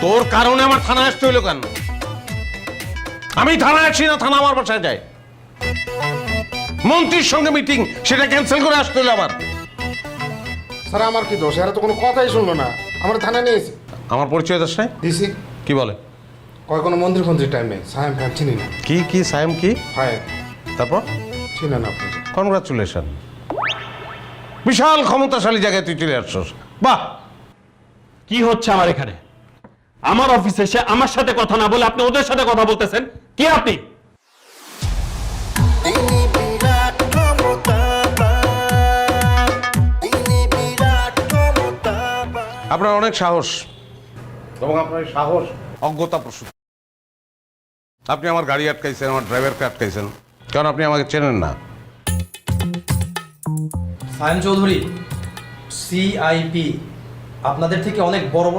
তোর কারণে আমার থানায় আসতে হইলো কেন? আমি থানায় আসি না, থানা আমার বাসায় যায়। মন্ত্রীর সঙ্গে মিটিং, সেটা ক্যান্সেল করে আসতে হলো আমার। স্যার আমার কি দোষ? এরা তো কোনো কথাই শুনলো না, আমার থানায় নিয়েছে। আমার পরিচয় দাস নাই? দিছি। কি বলে? কয় কোনো মন্দির ফন্দির টাইম নেই, সাহেব ফ্যান চিনি না। কি সায়েম কি? ফায়ার তারপর চিনে না আপনি? কনগ্রাচুলেশন, বিশাল ক্ষমতাশালী জায়গায় তুই চলে আসছস। বাহ! কি হচ্ছে আমার এখানে? আমার অফিসে এসে আমার সাথে কথা না বলে আপনি ওদের সাথে কথা বলতেছেন। কি আপনি? আপনার অনেক সাহস, এবং আপনার এই সাহস অজ্ঞতা প্রসূত। আপনি আমার গাড়ি আটকাইছেন, আমার ড্রাইভারকে আটকাইছেন, কারণ আপনি আমাকে চেনেন না। সায়েম চৌধুরী, সিআইপি আপনাদের থেকে অনেক বড় বড়